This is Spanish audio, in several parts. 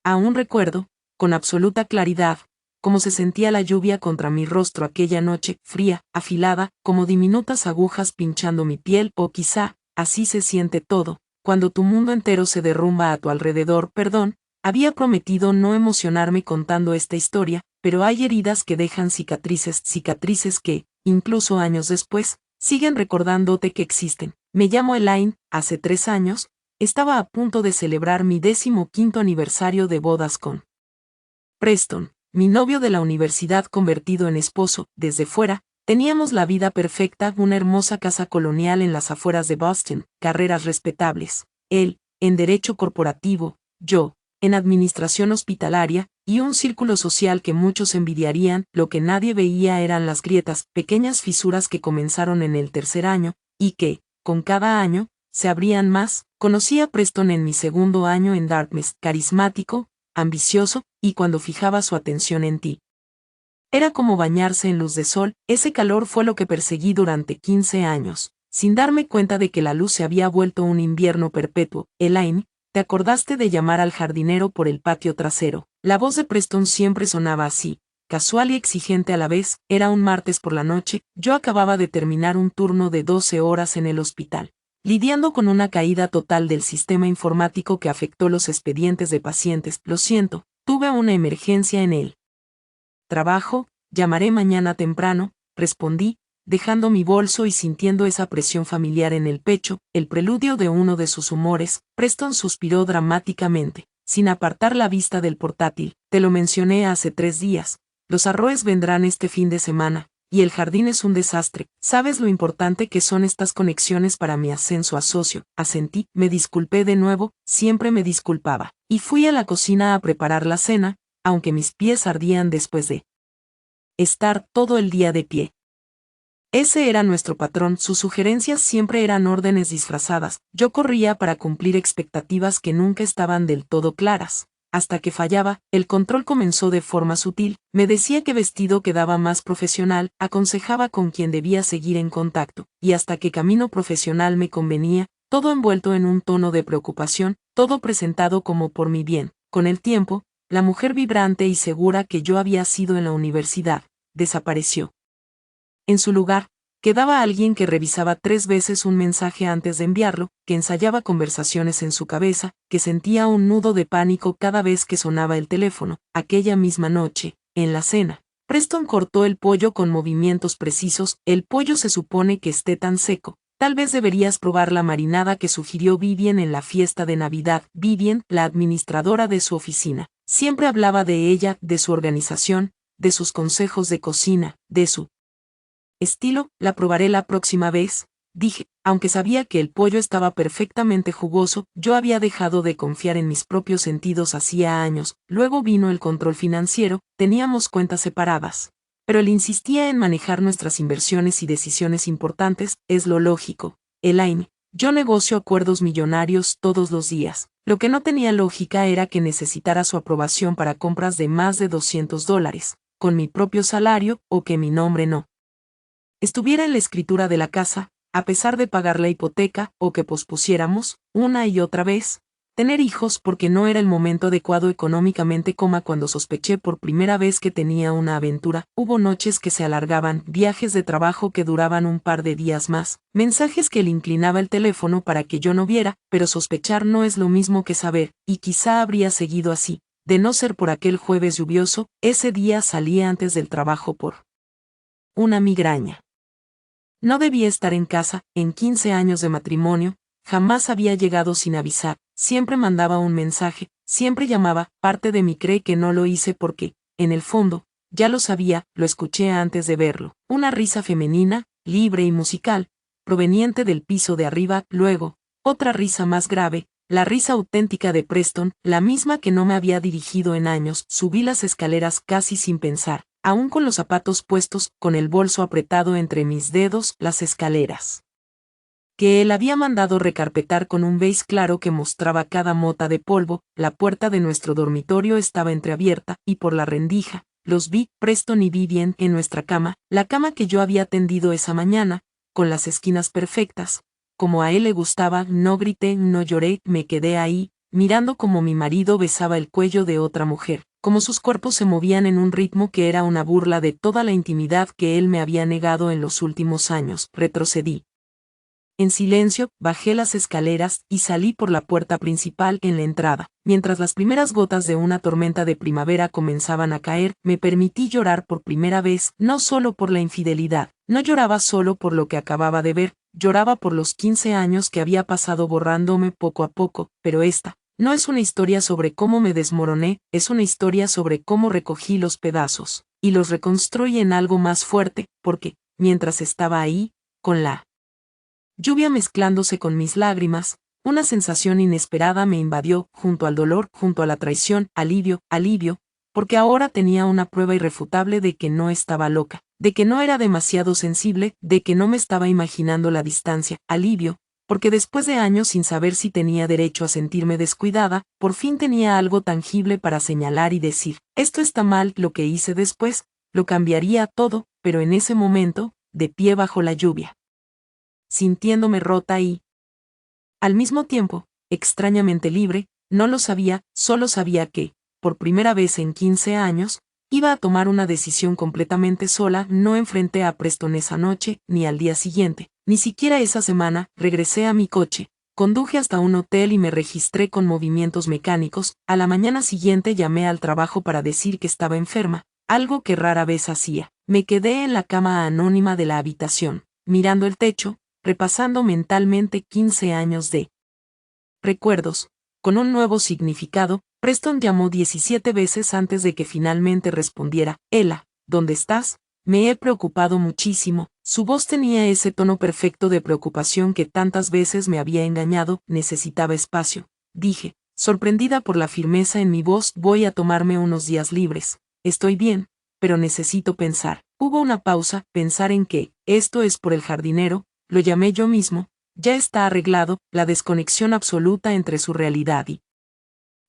Aún recuerdo, con absoluta claridad, cómo se sentía la lluvia contra mi rostro aquella noche, fría, afilada, como diminutas agujas pinchando mi piel, o quizá, así se siente todo, cuando tu mundo entero se derrumba a tu alrededor. Perdón, había prometido no emocionarme contando esta historia, pero hay heridas que dejan cicatrices, cicatrices que, incluso años después, siguen recordándote que existen. Me llamo Elaine, hace 3 años, estaba a punto de celebrar mi 15º aniversario de bodas con Preston, mi novio de la universidad convertido en esposo. Desde fuera, teníamos la vida perfecta, una hermosa casa colonial en las afueras de Boston, carreras respetables, él, en derecho corporativo, yo, en administración hospitalaria, y un círculo social que muchos envidiarían. Lo que nadie veía eran las grietas, pequeñas fisuras que comenzaron en el tercer año, y que, con cada año, se abrían más. Conocí a Preston en mi segundo año en Dartmouth, carismático, ambicioso, y cuando fijaba su atención en ti, era como bañarse en luz de sol. Ese calor fue lo que perseguí durante 15 años, sin darme cuenta de que la luz se había vuelto un invierno perpetuo. Elaine, ¿te acordaste de llamar al jardinero por el patio trasero? La voz de Preston siempre sonaba así, casual y exigente a la vez. Era un martes por la noche, yo acababa de terminar un turno de 12 horas en el hospital, lidiando con una caída total del sistema informático que afectó los expedientes de pacientes. Lo siento, tuve una emergencia en el trabajo, llamaré mañana temprano, respondí, dejando mi bolso y sintiendo esa presión familiar en el pecho, el preludio de uno de sus humores. Preston suspiró dramáticamente, sin apartar la vista del portátil. Te lo mencioné hace 3 días, los arroes vendrán este fin de semana, y el jardín es un desastre. ¿Sabes lo importante que son estas conexiones para mi ascenso a socio? Asentí, me disculpé de nuevo, siempre me disculpaba, y fui a la cocina a preparar la cena, aunque mis pies ardían después de estar todo el día de pie. Ese era nuestro patrón, sus sugerencias siempre eran órdenes disfrazadas. Yo corría para cumplir expectativas que nunca estaban del todo claras. Hasta que fallaba, el control comenzó de forma sutil, me decía qué vestido quedaba más profesional, aconsejaba con quién debía seguir en contacto, y hasta qué camino profesional me convenía, todo envuelto en un tono de preocupación, todo presentado como por mi bien. Con el tiempo, la mujer vibrante y segura que yo había sido en la universidad, desapareció. En su lugar, quedaba alguien que revisaba 3 veces un mensaje antes de enviarlo, que ensayaba conversaciones en su cabeza, que sentía un nudo de pánico cada vez que sonaba el teléfono. Aquella misma noche, en la cena, Preston cortó el pollo con movimientos precisos. El pollo se supone que esté tan seco. Tal vez deberías probar la marinada que sugirió Vivian en la fiesta de Navidad. Vivian, la administradora de su oficina, siempre hablaba de ella, de su organización, de sus consejos de cocina, de su estilo. La probaré la próxima vez, dije, aunque sabía que el pollo estaba perfectamente jugoso. Yo había dejado de confiar en mis propios sentidos hacía años. Luego vino el control financiero, teníamos cuentas separadas, pero él insistía en manejar nuestras inversiones y decisiones importantes. Es lo lógico, Elaine. Yo negocio acuerdos millonarios todos los días. Lo que no tenía lógica era que necesitara su aprobación para compras de más de $200, con mi propio salario, o que mi nombre no estuviera en la escritura de la casa, a pesar de pagar la hipoteca, o que pospusiéramos, una y otra vez, tener hijos porque no era el momento adecuado económicamente. Cuando sospeché por primera vez que tenía una aventura, hubo noches que se alargaban, viajes de trabajo que duraban un par de días más, mensajes que él inclinaba el teléfono para que yo no viera, pero sospechar no es lo mismo que saber, y quizá habría seguido así, de no ser por aquel jueves lluvioso. Ese día salí antes del trabajo por una migraña. No debía estar en casa. En 15 años de matrimonio, jamás había llegado sin avisar, siempre mandaba un mensaje, siempre llamaba. Parte de mí cree que no lo hice porque, en el fondo, ya lo sabía. Lo escuché antes de verlo. Una risa femenina, libre y musical, proveniente del piso de arriba. Luego, otra risa más grave, la risa auténtica de Preston, la misma que no me había dirigido en años. Subí las escaleras casi sin pensar, aún con los zapatos puestos, con el bolso apretado entre mis dedos. Las escaleras que él había mandado recarpetar con un beige claro que mostraba cada mota de polvo. La puerta de nuestro dormitorio estaba entreabierta, y por la rendija, los vi, Preston y Vivian, en nuestra cama, la cama que yo había tendido esa mañana, con las esquinas perfectas, como a él le gustaba. No grité, no lloré, me quedé ahí, mirando cómo mi marido besaba el cuello de otra mujer, cómo sus cuerpos se movían en un ritmo que era una burla de toda la intimidad que él me había negado en los últimos años. Retrocedí. En silencio, bajé las escaleras y salí por la puerta principal en la entrada. Mientras las primeras gotas de una tormenta de primavera comenzaban a caer, me permití llorar por primera vez, no solo por la infidelidad. No lloraba solo por lo que acababa de ver, lloraba por los 15 años que había pasado borrándome poco a poco, pero esta no es una historia sobre cómo me desmoroné, es una historia sobre cómo recogí los pedazos y los reconstruí en algo más fuerte, porque, mientras estaba ahí, con la lluvia mezclándose con mis lágrimas, una sensación inesperada me invadió, junto al dolor, junto a la traición, alivio, porque ahora tenía una prueba irrefutable de que no estaba loca, de que no era demasiado sensible, de que no me estaba imaginando la distancia, alivio, porque después de años sin saber si tenía derecho a sentirme descuidada, por fin tenía algo tangible para señalar y decir, esto está mal. Lo que hice después, lo cambiaría todo, pero en ese momento, de pie bajo la lluvia, sintiéndome rota y, al mismo tiempo, extrañamente libre, no lo sabía, solo sabía que, por primera vez en 15 años, iba a tomar una decisión completamente sola. No enfrenté a Preston esa noche, ni al día siguiente, ni siquiera esa semana. Regresé a mi coche, conduje hasta un hotel y me registré con movimientos mecánicos. A la mañana siguiente llamé al trabajo para decir que estaba enferma, algo que rara vez hacía. Me quedé en la cama anónima de la habitación, mirando el techo, repasando mentalmente 15 años de recuerdos, con un nuevo significado. Preston llamó 17 veces antes de que finalmente respondiera. Ella, ¿dónde estás? Me he preocupado muchísimo. Su voz tenía ese tono perfecto de preocupación que tantas veces me había engañado. Necesitaba espacio, dije, sorprendida por la firmeza en mi voz. Voy a tomarme unos días libres. Estoy bien, pero necesito pensar. Hubo una pausa. Pensar en qué. Esto es por el jardinero, lo llamé yo mismo. Ya está arreglado. La desconexión absoluta entre su realidad y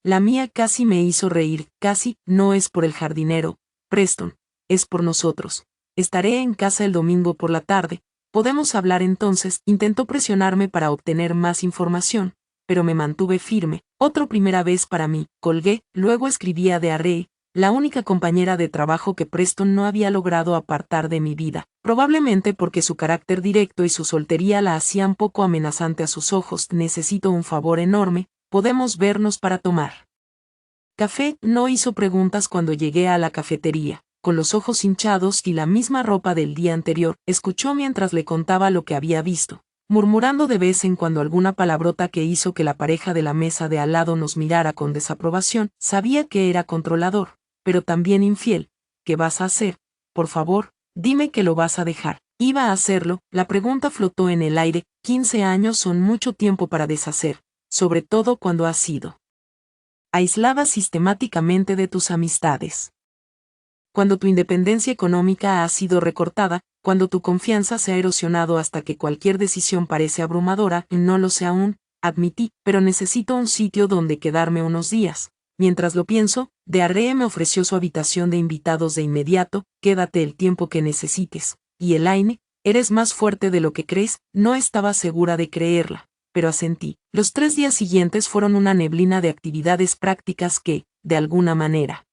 la mía casi me hizo reír. Casi. No es por el jardinero, Preston, es por nosotros. Estaré en casa el domingo por la tarde. ¿Podemos hablar entonces? Intentó presionarme para obtener más información, pero me mantuve firme. Otra primera vez para mí. Colgué. Luego escribí a Dearre, la única compañera de trabajo que Preston no había logrado apartar de mi vida, probablemente porque su carácter directo y su soltería la hacían poco amenazante a sus ojos. Necesito un favor enorme. ¿Podemos vernos para tomar café? No hizo preguntas cuando llegué a la cafetería, con los ojos hinchados y la misma ropa del día anterior. Escuchó mientras le contaba lo que había visto, murmurando de vez en cuando alguna palabrota que hizo que la pareja de la mesa de al lado nos mirara con desaprobación. Sabía que era controlador, pero también infiel. ¿Qué vas a hacer? Por favor, dime que lo vas a dejar. Iba a hacerlo. La pregunta flotó en el aire. 15 años son mucho tiempo para deshacer, sobre todo cuando has sido aislada sistemáticamente de tus amistades. Cuando tu independencia económica ha sido recortada, cuando tu confianza se ha erosionado hasta que cualquier decisión parece abrumadora. No lo sé aún, admití, pero necesito un sitio donde quedarme unos días. Mientras lo pienso, Dearre me ofreció su habitación de invitados de inmediato. Quédate el tiempo que necesites. Y Elaine, eres más fuerte de lo que crees. No estaba segura de creerla, pero asentí. Los 3 días siguientes fueron una neblina de actividades prácticas que, de alguna manera,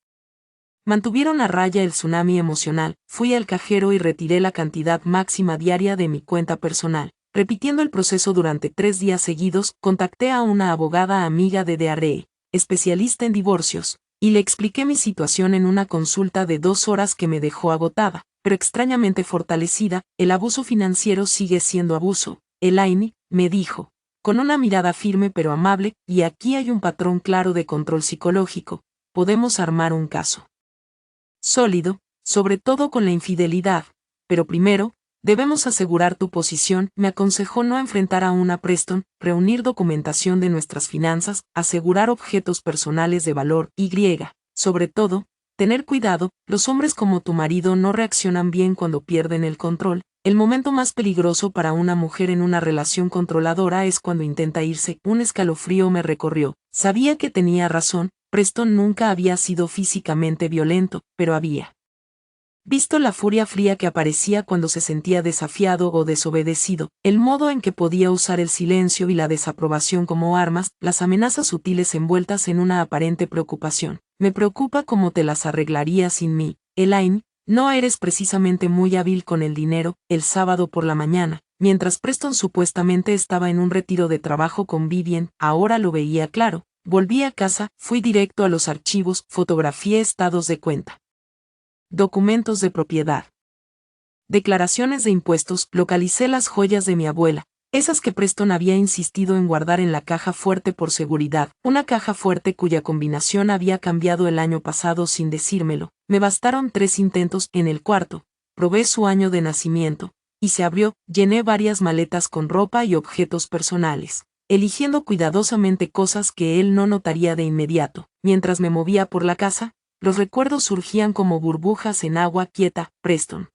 mantuvieron a raya el tsunami emocional. Fui al cajero y retiré la cantidad máxima diaria de mi cuenta personal. Repitiendo el proceso durante 3 días seguidos, contacté a una abogada amiga de Dearre, especialista en divorcios, y le expliqué mi situación en una consulta de 2 horas que me dejó agotada, pero extrañamente fortalecida. El abuso financiero sigue siendo abuso, Elaine, me dijo, con una mirada firme pero amable, y aquí hay un patrón claro de control psicológico. Podemos armar un caso sólido, sobre todo con la infidelidad, pero primero, debemos asegurar tu posición. Me aconsejó no enfrentar aún a Preston, reunir documentación de nuestras finanzas, asegurar objetos personales de valor y, sobre todo, tener cuidado. Los hombres como tu marido no reaccionan bien cuando pierden el control. El momento más peligroso para una mujer en una relación controladora es cuando intenta irse. Un escalofrío me recorrió. Sabía que tenía razón. Preston nunca había sido físicamente violento, pero había Visto la furia fría que aparecía cuando se sentía desafiado o desobedecido, el modo en que podía usar el silencio y la desaprobación como armas, las amenazas sutiles envueltas en una aparente preocupación. Me preocupa cómo te las arreglarías sin mí, Elaine. No eres precisamente muy hábil con el dinero. El sábado por la mañana, mientras Preston supuestamente estaba en un retiro de trabajo con Vivien, ahora lo veía claro. Volví a casa, fui directo a los archivos, fotografié estados de cuenta, documentos de propiedad, declaraciones de impuestos, localicé las joyas de mi abuela, esas que Preston había insistido en guardar en la caja fuerte por seguridad, una caja fuerte cuya combinación había cambiado el año pasado sin decírmelo. Me bastaron 3 intentos. En el cuarto, probé su año de nacimiento, y se abrió. Llené varias maletas con ropa y objetos personales, eligiendo cuidadosamente cosas que él no notaría de inmediato. Mientras me movía por la casa, los recuerdos surgían como burbujas en agua quieta. Preston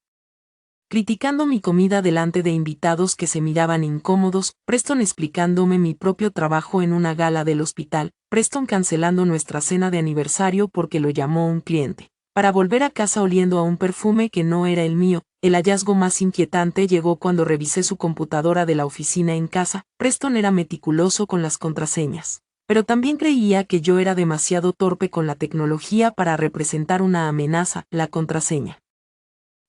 criticando mi comida delante de invitados que se miraban incómodos, Preston explicándome mi propio trabajo en una gala del hospital, Preston cancelando nuestra cena de aniversario porque lo llamó un cliente, para volver a casa oliendo a un perfume que no era el mío. El hallazgo más inquietante llegó cuando revisé su computadora de la oficina en casa. Preston era meticuloso con las contraseñas, pero también creía que yo era demasiado torpe con la tecnología para representar una amenaza. La contraseña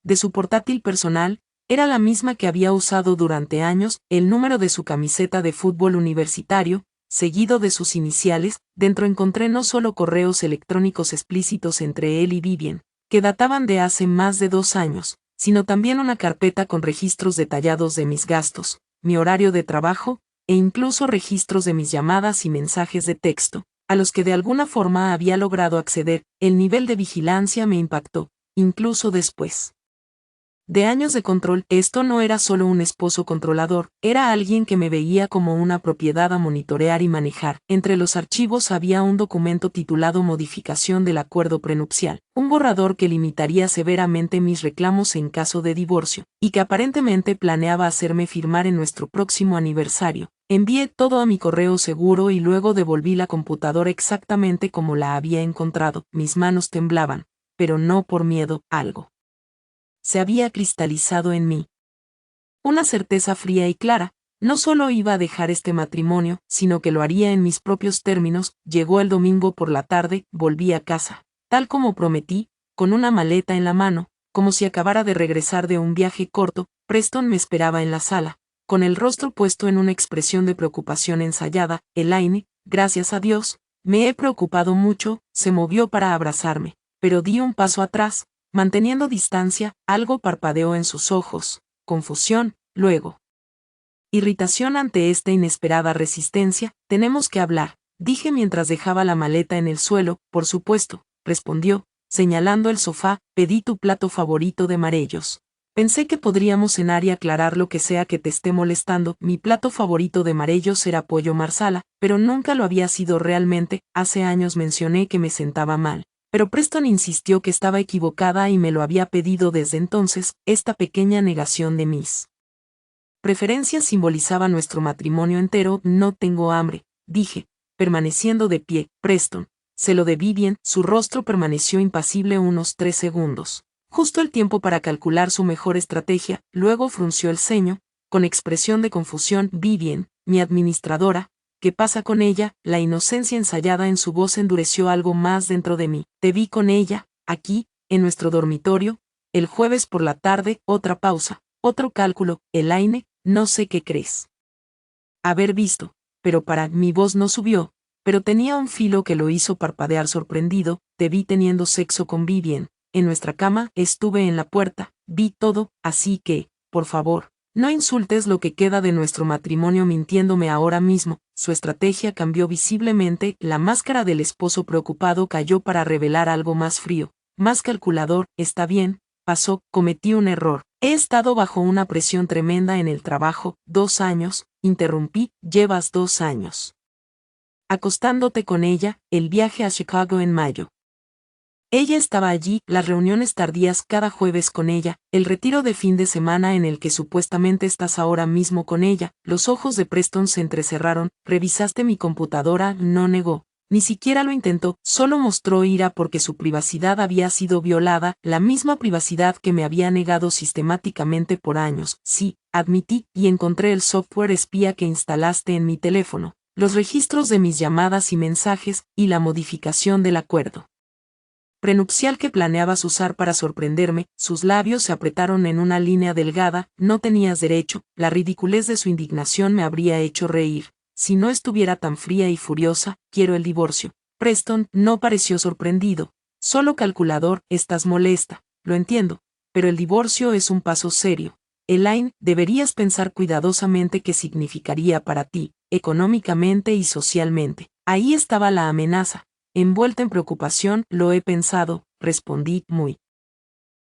de su portátil personal era la misma que había usado durante años. El número de su camiseta de fútbol universitario, seguido de sus iniciales. Dentro encontré no solo correos electrónicos explícitos entre él y Vivien, que databan de hace más de 2 años, sino también una carpeta con registros detallados de mis gastos, mi horario de trabajo, e incluso registros de mis llamadas y mensajes de texto, a los que de alguna forma había logrado acceder. El nivel de vigilancia me impactó, incluso después de años de control. Esto no era solo un esposo controlador, era alguien que me veía como una propiedad a monitorear y manejar. Entre los archivos había un documento titulado Modificación del acuerdo prenupcial, un borrador que limitaría severamente mis reclamos en caso de divorcio, y que aparentemente planeaba hacerme firmar en nuestro próximo aniversario. Envié todo a mi correo seguro y luego devolví la computadora exactamente como la había encontrado. Mis manos temblaban, pero no por miedo. Algo se había cristalizado en mí. Una certeza fría y clara. No solo iba a dejar este matrimonio, sino que lo haría en mis propios términos. Llegó el domingo por la tarde, volví a casa, tal como prometí, con una maleta en la mano, como si acabara de regresar de un viaje corto. Preston me esperaba en la sala, con el rostro puesto en una expresión de preocupación ensayada. Elaine, gracias a Dios, me he preocupado mucho. Se movió para abrazarme, pero di un paso atrás, manteniendo distancia. Algo parpadeó en sus ojos, confusión, luego irritación ante esta inesperada resistencia. Tenemos que hablar, dije mientras dejaba la maleta en el suelo. Por supuesto, respondió, señalando el sofá. Pedí tu plato favorito de Marellos. Pensé que podríamos cenar y aclarar lo que sea que te esté molestando. Mi plato favorito de Marellos era pollo marsala, pero nunca lo había sido realmente. Hace años mencioné que me sentaba mal, pero Preston insistió que estaba equivocada y me lo había pedido desde entonces. Esta pequeña negación de mis preferencias simbolizaba nuestro matrimonio entero. No tengo hambre, dije, permaneciendo de pie. Preston se lo debí bien. Su rostro permaneció impasible unos 3 segundos, justo el tiempo para calcular su mejor estrategia. Luego frunció el ceño, con expresión de confusión. Vivien, mi administradora. ¿Qué pasa con ella? La inocencia ensayada en su voz endureció algo más dentro de mí. Te vi con ella, aquí, en nuestro dormitorio, el jueves por la tarde. Otra pausa, otro cálculo. Elaine, no sé qué crees haber visto, pero mi voz no subió, pero tenía un filo que lo hizo parpadear sorprendido. Te vi teniendo sexo con Vivien, en nuestra cama. Estuve en la puerta, vi todo, así que, por favor, no insultes lo que queda de nuestro matrimonio mintiéndome ahora mismo. Su estrategia cambió visiblemente. La máscara del esposo preocupado cayó para revelar algo más frío, más calculador. Está bien, pasó, cometí un error. He estado bajo una presión tremenda en el trabajo. 2 años, interrumpí. Llevas 2 años acostándote con ella. El viaje a Chicago en mayo. Ella estaba allí, las reuniones tardías cada jueves con ella, el retiro de fin de semana en el que supuestamente estás ahora mismo con ella. Los ojos de Preston se entrecerraron. ¿Revisaste mi computadora? No negó, Ni siquiera lo intentó, solo mostró ira porque su privacidad había sido violada, la misma privacidad que me había negado sistemáticamente por años. Sí, admití, y encontré el software espía que instalaste en mi teléfono, los registros de mis llamadas y mensajes, y la modificación del acuerdo prenupcial que planeabas usar para sorprenderme. Sus labios se apretaron en una línea delgada. No tenías derecho. La ridiculez de su indignación me habría hecho reír. Si no estuviera tan fría y furiosa, quiero el divorcio. Preston no pareció sorprendido. Solo calculador, estás molesta, lo entiendo, pero el divorcio es un paso serio. Elaine, deberías pensar cuidadosamente qué significaría para ti, económicamente y socialmente. Ahí estaba la amenaza. Envuelta en preocupación, lo he pensado, respondí muy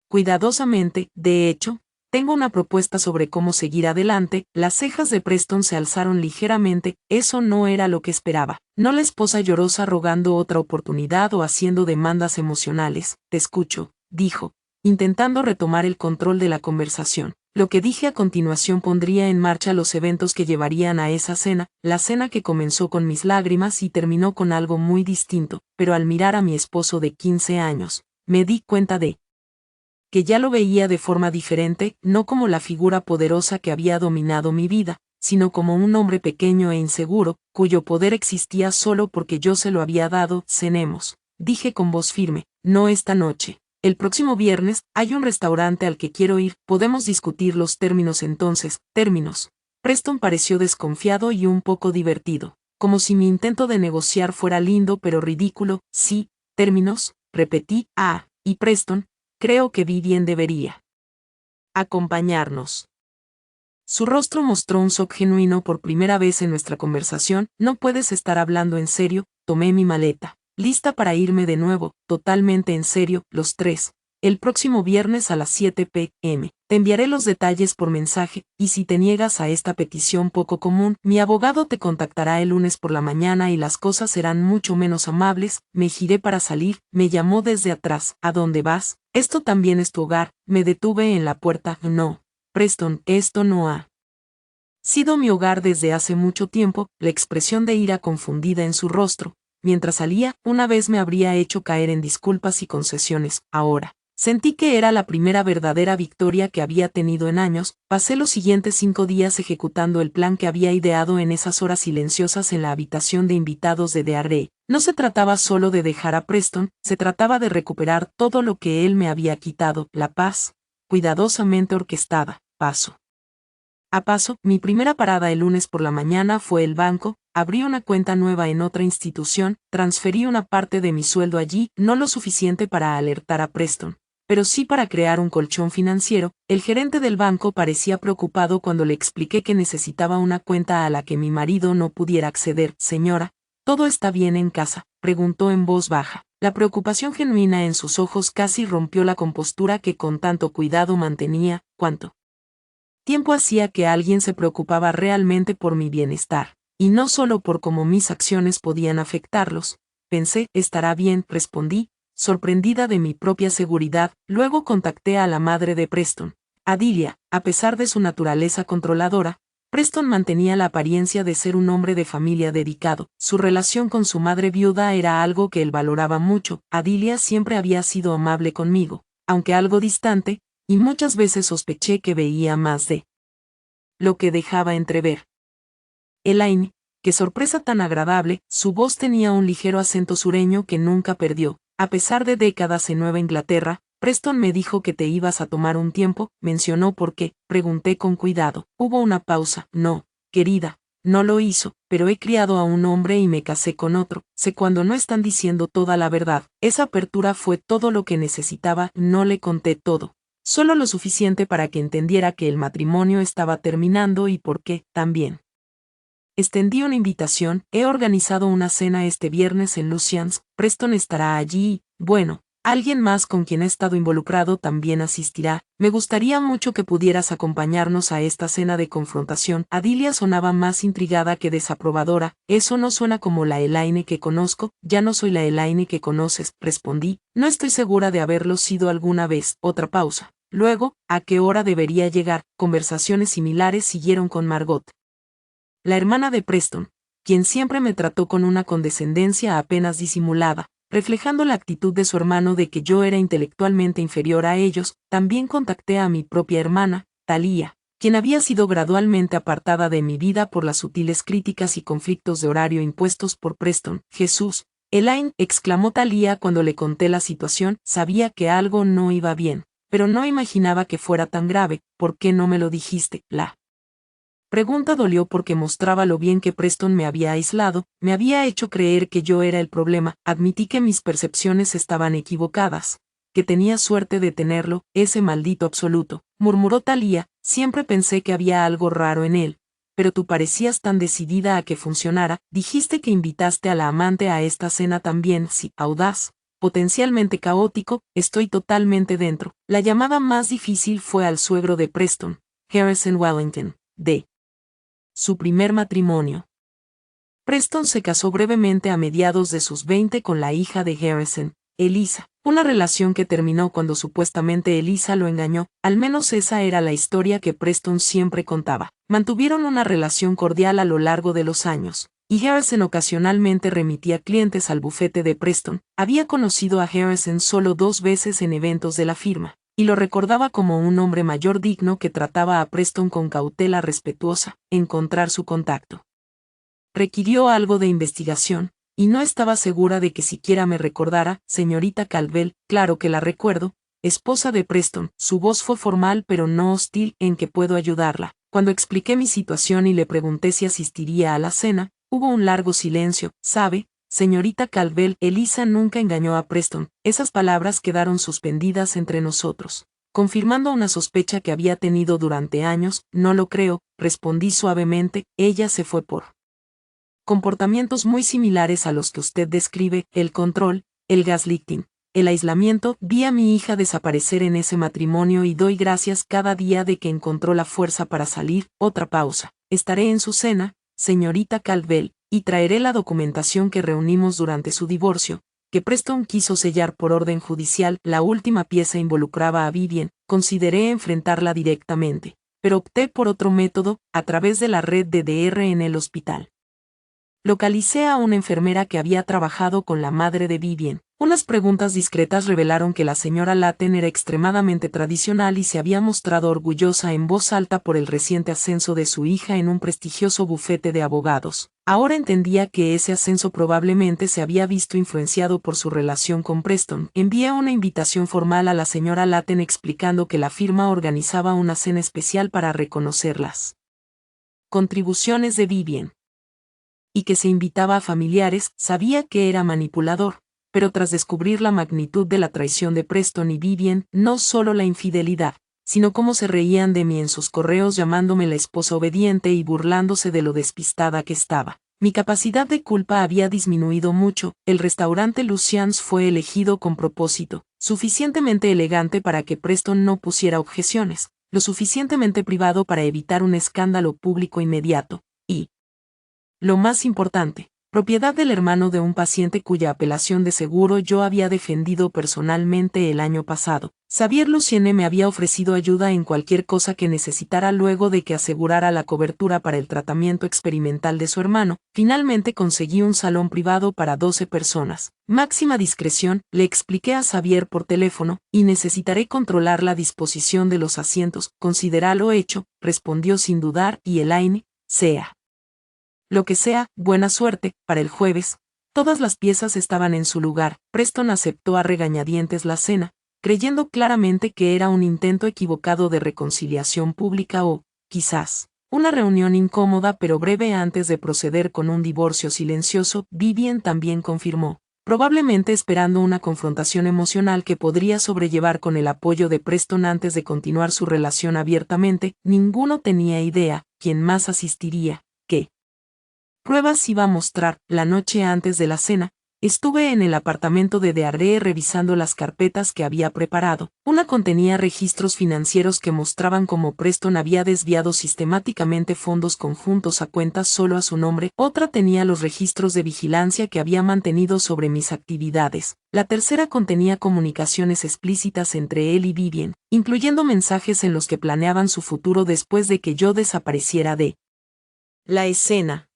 cuidadosamente. De hecho, tengo una propuesta sobre cómo seguir adelante. Las cejas de Preston se alzaron ligeramente. Eso no era lo que esperaba. No la esposa llorosa rogando otra oportunidad o haciendo demandas emocionales. Te escucho, dijo, intentando retomar el control de la conversación. Lo que dije a continuación pondría en marcha los eventos que llevarían a esa cena, la cena que comenzó con mis lágrimas y terminó con algo muy distinto, pero al mirar a mi esposo de 15 años, me di cuenta de que ya lo veía de forma diferente, no como la figura poderosa que había dominado mi vida, sino como un hombre pequeño e inseguro, cuyo poder existía solo porque yo se lo había dado. Cenemos, dije con voz firme, no esta noche. El próximo viernes, hay un restaurante al que quiero ir, podemos discutir los términos entonces. Términos. Preston pareció desconfiado y un poco divertido, como si mi intento de negociar fuera lindo pero ridículo. Sí, términos, repetí. Ah, y Preston, creo que Vivien debería acompañarnos. Su rostro mostró un shock genuino por primera vez en nuestra conversación. No puedes estar hablando en serio. Tomé mi maleta, lista para irme de nuevo, totalmente en serio, los tres. El próximo viernes a las 7 p.m. Te enviaré los detalles por mensaje, y si te niegas a esta petición poco común, mi abogado te contactará el lunes por la mañana y las cosas serán mucho menos amables. Me giré para salir, me llamó desde atrás. ¿A dónde vas? Esto también es tu hogar. Me detuve en la puerta. No, Preston, esto no ha sido mi hogar desde hace mucho tiempo. La expresión de ira confundida en su rostro, mientras salía, una vez me habría hecho caer en disculpas y concesiones. Ahora sentí que era la primera verdadera victoria que había tenido en años. Pasé los siguientes 5 días ejecutando el plan que había ideado en esas horas silenciosas en la habitación de invitados de Dearey. No se trataba solo de dejar a Preston, se trataba de recuperar todo lo que él me había quitado. La paz, cuidadosamente orquestada, paso a paso. Mi primera parada el lunes por la mañana fue el banco. Abrí una cuenta nueva en otra institución, transferí una parte de mi sueldo allí, no lo suficiente para alertar a Preston, pero sí para crear un colchón financiero. El gerente del banco parecía preocupado cuando le expliqué que necesitaba una cuenta a la que mi marido no pudiera acceder. Señora, ¿todo está bien en casa?, preguntó en voz baja. La preocupación genuina en sus ojos casi rompió la compostura que con tanto cuidado mantenía. ¿Cuánto tiempo hacía que alguien se preocupaba realmente por mi bienestar, y no solo por cómo mis acciones podían afectarlos? Pensé, estará bien, respondí, sorprendida de mi propia seguridad. Luego contacté a la madre de Preston, Adelia. A pesar de su naturaleza controladora, Preston mantenía la apariencia de ser un hombre de familia dedicado. Su relación con su madre viuda era algo que él valoraba mucho. Adelia siempre había sido amable conmigo, aunque algo distante, y muchas veces sospeché que veía más de lo que dejaba entrever. Elaine, qué sorpresa tan agradable. Su voz tenía un ligero acento sureño que nunca perdió. A pesar de décadas en Nueva Inglaterra, Preston me dijo que te ibas a tomar un tiempo. ¿Mencionó por qué?, pregunté con cuidado. Hubo una pausa. No, querida, no lo hizo, pero he criado a un hombre y me casé con otro. Sé cuando no están diciendo toda la verdad. Esa apertura fue todo lo que necesitaba. No le conté todo, solo lo suficiente para que entendiera que el matrimonio estaba terminando y por qué. También extendí una invitación. He organizado una cena este viernes en Lucian's. Preston estará allí y, bueno, alguien más con quien he estado involucrado también asistirá. Me gustaría mucho que pudieras acompañarnos a esta cena de confrontación. Adelia sonaba más intrigada que desaprobadora. Eso no suena como la Elaine que conozco. Ya no soy la Elaine que conoces, respondí. No estoy segura de haberlo sido alguna vez. Otra pausa. Luego, ¿a qué hora debería llegar? Conversaciones similares siguieron con Margot, la hermana de Preston, quien siempre me trató con una condescendencia apenas disimulada, reflejando la actitud de su hermano de que yo era intelectualmente inferior a ellos. También contacté a mi propia hermana, Thalía, quien había sido gradualmente apartada de mi vida por las sutiles críticas y conflictos de horario impuestos por Preston. Jesús, Elaine, exclamó Thalía cuando le conté la situación, sabía que algo no iba bien, pero no imaginaba que fuera tan grave. ¿Por qué no me lo dijiste? La pregunta dolió porque mostraba lo bien que Preston me había aislado, me había hecho creer que yo era el problema. Admití que mis percepciones estaban equivocadas, que tenía suerte de tenerlo, ese maldito absoluto, murmuró Thalía. Siempre pensé que había algo raro en él, pero tú parecías tan decidida a que funcionara. Dijiste que invitaste a la amante a esta cena también. Sí, audaz, potencialmente caótico, estoy totalmente dentro. La llamada más difícil fue al suegro de Preston, Harrison Wellington, de su primer matrimonio. Preston se casó brevemente a mediados de sus 20 con la hija de Harrison, Elisa, una relación que terminó cuando supuestamente Elisa lo engañó. Al menos esa era la historia que Preston siempre contaba. Mantuvieron una relación cordial a lo largo de los años, y Harrison ocasionalmente remitía clientes al bufete de Preston. Había conocido a Harrison solo 2 veces en eventos de la firma, y lo recordaba como un hombre mayor digno que trataba a Preston con cautela respetuosa. Encontrar su contacto requirió algo de investigación, y no estaba segura de que siquiera me recordara. Señorita Caldwell, claro que la recuerdo, esposa de Preston. Su voz fue formal pero no hostil. ¿En qué puedo ayudarla? Cuando expliqué mi situación y le pregunté si asistiría a la cena, hubo un largo silencio. ¿Sabe, señorita Caldwell, Elisa nunca engañó a Preston? Esas palabras quedaron suspendidas entre nosotros, confirmando una sospecha que había tenido durante años. No lo creo, respondí suavemente. Ella se fue por comportamientos muy similares a los que usted describe: el control, el gaslighting, el aislamiento. Vi a mi hija desaparecer en ese matrimonio y doy gracias cada día de que encontró la fuerza para salir. Otra pausa. Estaré en su cena, señorita Caldwell, y traeré la documentación que reunimos durante su divorcio, que Preston quiso sellar por orden judicial. La última pieza involucraba a Vivian. Consideré enfrentarla directamente, pero opté por otro método, a través de la red de DR en el hospital. Localicé a una enfermera que había trabajado con la madre de Vivian. Unas preguntas discretas revelaron que la señora Latten era extremadamente tradicional y se había mostrado orgullosa en voz alta por el reciente ascenso de su hija en un prestigioso bufete de abogados. Ahora entendía que ese ascenso probablemente se había visto influenciado por su relación con Preston. Envié una invitación formal a la señora Latten explicando que la firma organizaba una cena especial para reconocer las contribuciones de Vivian, y que se invitaba a familiares. Sabía que era manipulador, pero tras descubrir la magnitud de la traición de Preston y Vivian, no solo la infidelidad, sino cómo se reían de mí en sus correos llamándome la esposa obediente y burlándose de lo despistada que estaba, mi capacidad de culpa había disminuido mucho. El restaurante Lucian's fue elegido con propósito, suficientemente elegante para que Preston no pusiera objeciones, lo suficientemente privado para evitar un escándalo público inmediato, y, lo más importante, propiedad del hermano de un paciente cuya apelación de seguro yo había defendido personalmente el año pasado. Xavier Luciene me había ofrecido ayuda en cualquier cosa que necesitara luego de que asegurara la cobertura para el tratamiento experimental de su hermano. Finalmente conseguí un salón privado para 12 personas. Máxima discreción, le expliqué a Xavier por teléfono, y necesitaré controlar la disposición de los asientos. Considéralo hecho, respondió sin dudar. Y Elaine, sea lo que sea, buena suerte. Para el jueves, todas las piezas estaban en su lugar. Preston aceptó a regañadientes la cena, creyendo claramente que era un intento equivocado de reconciliación pública o, quizás, una reunión incómoda pero breve antes de proceder con un divorcio silencioso. Vivian también confirmó, probablemente esperando una confrontación emocional que podría sobrellevar con el apoyo de Preston antes de continuar su relación abiertamente. Ninguno tenía idea quién más asistiría, qué pruebas iba a mostrar. La noche antes de la cena, estuve en el apartamento de Dearre revisando las carpetas que había preparado. Una contenía registros financieros que mostraban cómo Preston había desviado sistemáticamente fondos conjuntos a cuentas solo a su nombre. Otra tenía los registros de vigilancia que había mantenido sobre mis actividades. La tercera contenía comunicaciones explícitas entre él y Vivian, incluyendo mensajes en los que planeaban su futuro después de que yo desapareciera de la escena.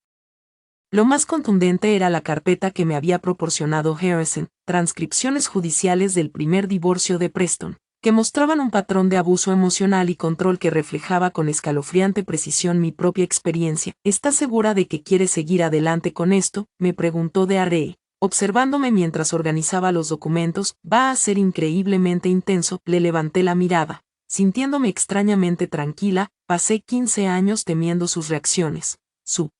Lo más contundente era la carpeta que me había proporcionado Harrison, transcripciones judiciales del primer divorcio de Preston, que mostraban un patrón de abuso emocional y control que reflejaba con escalofriante precisión mi propia experiencia. ¿Estás segura de que quieres seguir adelante con esto?, me preguntó Dearre, observándome mientras organizaba los documentos. Va a ser increíblemente intenso. Le levanté la mirada, sintiéndome extrañamente tranquila. Pasé 15 años temiendo sus reacciones, su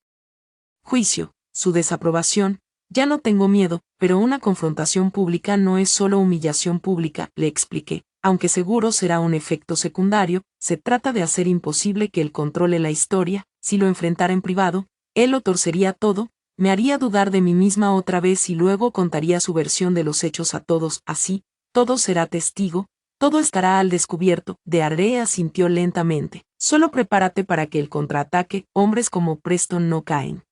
juicio, su desaprobación. Ya no tengo miedo, pero una confrontación pública no es solo humillación pública, le expliqué. Aunque seguro será un efecto secundario, se trata de hacer imposible que él controle la historia. Si lo enfrentara en privado, él lo torcería todo, me haría dudar de mí misma otra vez y luego contaría su versión de los hechos a todos. Así, todo será testigo, todo estará al descubierto. Dearre asintió lentamente. Solo prepárate para que el contraataque. Hombres como Preston no caen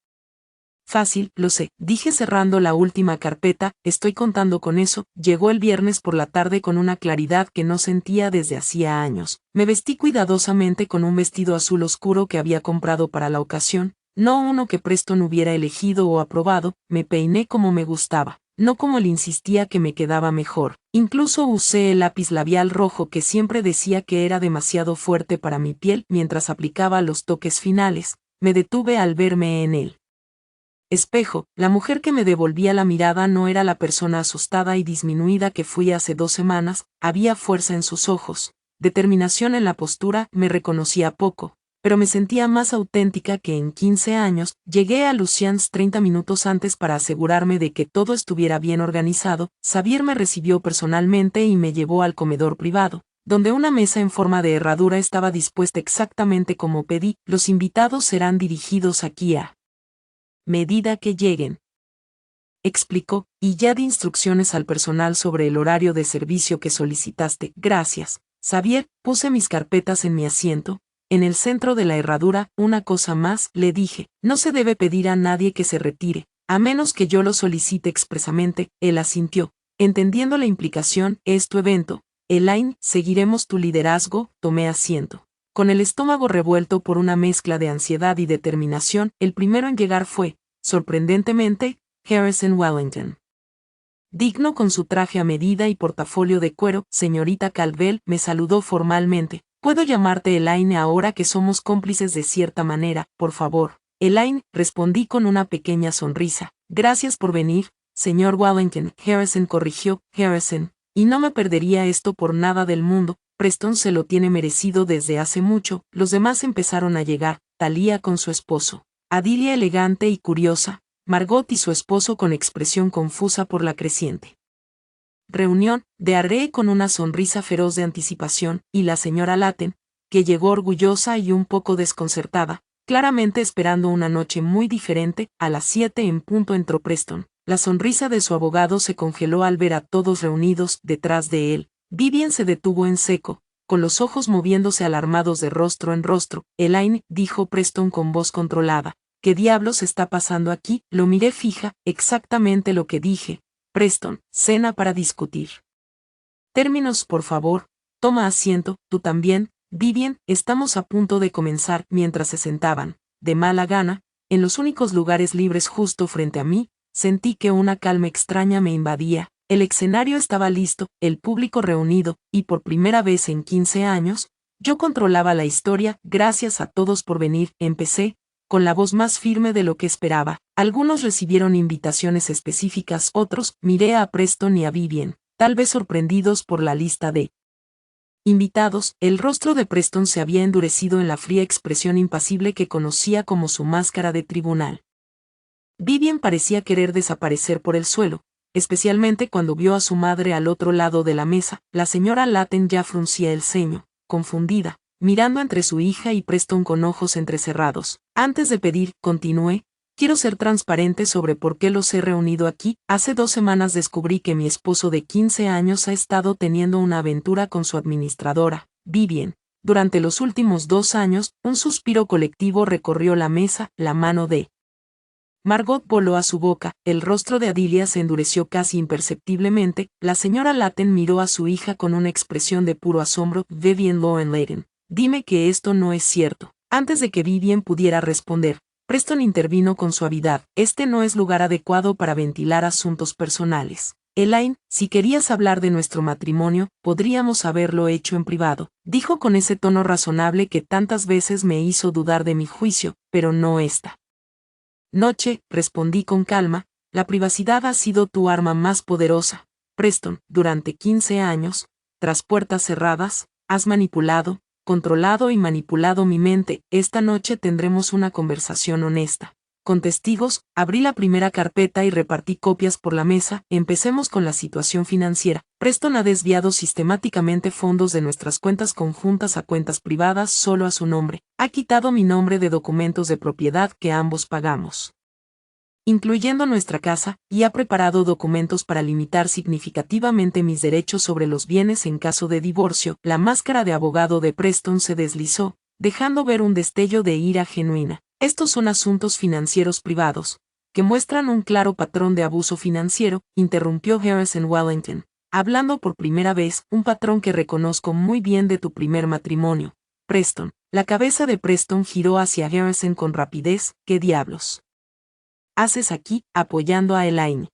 fácil, lo sé, dije cerrando la última carpeta. Estoy contando con eso. Llegó el viernes por la tarde con una claridad que no sentía desde hacía años. Me vestí cuidadosamente con un vestido azul oscuro que había comprado para la ocasión, no uno que Preston hubiera elegido o aprobado. Me peiné como me gustaba, no como él insistía que me quedaba mejor. Incluso usé el lápiz labial rojo que siempre decía que era demasiado fuerte para mi piel. Mientras aplicaba los toques finales, me detuve al verme en él espejo. La mujer que me devolvía la mirada no era la persona asustada y disminuida que fui hace 2 semanas. Había fuerza en sus ojos, determinación en la postura. Me reconocía poco, pero me sentía más auténtica que en 15 años. Llegué a Lucian's 30 minutos antes para asegurarme de que todo estuviera bien organizado. Xavier me recibió personalmente y me llevó al comedor privado, donde una mesa en forma de herradura estaba dispuesta exactamente como pedí. Los invitados serán dirigidos aquí a medida que lleguen, explicó, y ya di instrucciones al personal sobre el horario de servicio que solicitaste. Gracias, Xavier. Puse mis carpetas en mi asiento, en el centro de la herradura. Una cosa más, le dije, no se debe pedir a nadie que se retire, a menos que yo lo solicite expresamente. Él asintió, entendiendo la implicación. Es tu evento, Elaine, seguiremos tu liderazgo. Tomé asiento, con el estómago revuelto por una mezcla de ansiedad y determinación. El primero en llegar fue, sorprendentemente, Harrison Wellington. Digno con su traje a medida y portafolio de cuero. Señorita Caldwell, me saludó formalmente. ¿Puedo llamarte Elaine ahora que somos cómplices de cierta manera, por favor? Elaine, respondí con una pequeña sonrisa. Gracias por venir, señor Wellington. Harrison corrigió. Harrison, y no me perdería esto por nada del mundo. Preston se lo tiene merecido desde hace mucho. Los demás empezaron a llegar, Talia con su esposo, Adilia elegante y curiosa, Margot y su esposo con expresión confusa por la creciente reunión, Dearre con una sonrisa feroz de anticipación, y la señora Latten, que llegó orgullosa y un poco desconcertada, claramente esperando una noche muy diferente. A las 7 en punto entró Preston. La sonrisa de su abogado se congeló al ver a todos reunidos detrás de él. Vivian se detuvo en seco, con los ojos moviéndose alarmados de rostro en rostro. Elaine, dijo Preston con voz controlada, ¿qué diablos está pasando aquí? Lo miré fija. Exactamente lo que dije. Preston, cena para discutir. Términos, por favor. Toma asiento. Tú también, Vivian. Estamos a punto de comenzar. Mientras se sentaban, de mala gana, en los únicos lugares libres justo frente a mí, sentí que una calma extraña me invadía. El escenario estaba listo, el público reunido, y por primera vez en 15 años, yo controlaba la historia. Gracias a todos por venir, empecé, con la voz más firme de lo que esperaba. Algunos recibieron invitaciones específicas, otros. Miré a Preston y a Vivian, tal vez sorprendidos por la lista de invitados. El rostro de Preston se había endurecido en la fría expresión impasible que conocía como su máscara de tribunal. Vivian parecía querer desaparecer por el suelo, especialmente cuando vio a su madre al otro lado de la mesa. La señora Latten ya fruncía el ceño, confundida, mirando entre su hija y Preston con ojos entrecerrados. Antes de pedir, continué, quiero ser transparente sobre por qué los he reunido aquí. Hace 2 semanas descubrí que mi esposo de 15 años ha estado teniendo una aventura con su administradora, Vivian. Durante los últimos 2 años, un suspiro colectivo recorrió la mesa. La mano de Margot voló a su boca, el rostro de Adilia se endureció casi imperceptiblemente. La señora Latten miró a su hija con una expresión de puro asombro. Vivian Lowenleiten, dime que esto no es cierto. Antes de que Vivian pudiera responder, Preston intervino con suavidad. Este no es lugar adecuado para ventilar asuntos personales. Elaine, si querías hablar de nuestro matrimonio, podríamos haberlo hecho en privado, dijo con ese tono razonable que tantas veces me hizo dudar de mi juicio, pero no esta noche, respondí con calma. La privacidad ha sido tu arma más poderosa, Preston. Durante 15 años, tras puertas cerradas, has manipulado, controlado y manipulado mi mente. Esta noche tendremos una conversación honesta. Con testigos, abrí la primera carpeta y repartí copias por la mesa. Empecemos con la situación financiera. Preston ha desviado sistemáticamente fondos de nuestras cuentas conjuntas a cuentas privadas solo a su nombre. Ha quitado mi nombre de documentos de propiedad que ambos pagamos, incluyendo nuestra casa, y ha preparado documentos para limitar significativamente mis derechos sobre los bienes en caso de divorcio. La máscara de abogado de Preston se deslizó, dejando ver un destello de ira genuina. Estos son asuntos financieros privados, que muestran un claro patrón de abuso financiero, interrumpió Harrison Wellington, hablando por primera vez, un patrón que reconozco muy bien de tu primer matrimonio, Preston. La cabeza de Preston giró hacia Harrison con rapidez. ¿Qué diablos haces aquí, apoyando a Elaine?,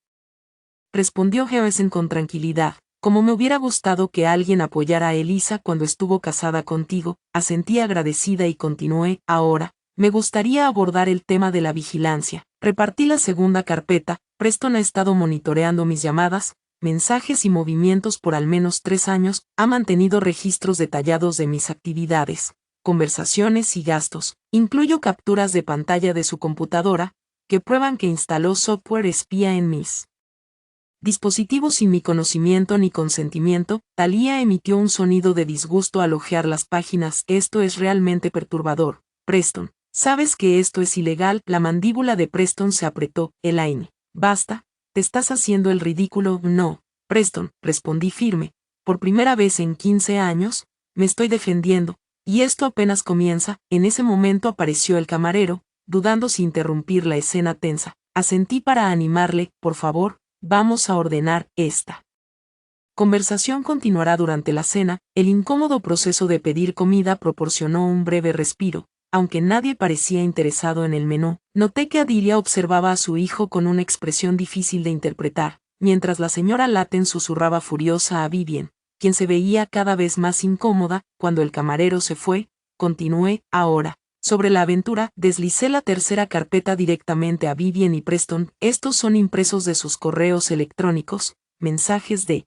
respondió Harrison con tranquilidad. Como me hubiera gustado que alguien apoyara a Elisa cuando estuvo casada contigo, asentí agradecida y continué. Ahora, me gustaría abordar el tema de la vigilancia. Repartí la segunda carpeta. Preston ha estado monitoreando mis llamadas, mensajes y movimientos por al menos 3 años, ha mantenido registros detallados de mis actividades, conversaciones y gastos. Incluyo capturas de pantalla de su computadora, que prueban que instaló software espía en mis dispositivos sin mi conocimiento ni consentimiento. Talia emitió un sonido de disgusto al hojear las páginas. Esto es realmente perturbador, Preston. ¿Sabes que esto es ilegal? La mandíbula de Preston se apretó. Elaine, basta, te estás haciendo el ridículo. No, Preston, respondí firme. Por primera vez en 15 años, me estoy defendiendo, y esto apenas comienza. En ese momento apareció el camarero, dudando si interrumpir la escena tensa. Asentí para animarle. Por favor, vamos a ordenar. Esta conversación continuará durante la cena. El incómodo proceso de pedir comida proporcionó un breve respiro. Aunque nadie parecía interesado en el menú, noté que Adilia observaba a su hijo con una expresión difícil de interpretar, mientras la señora Latten susurraba furiosa a Vivian, quien se veía cada vez más incómoda. Cuando el camarero se fue, continué. Ahora, sobre la aventura, deslicé la tercera carpeta directamente a Vivian y Preston. Estos son impresos de sus correos electrónicos, mensajes de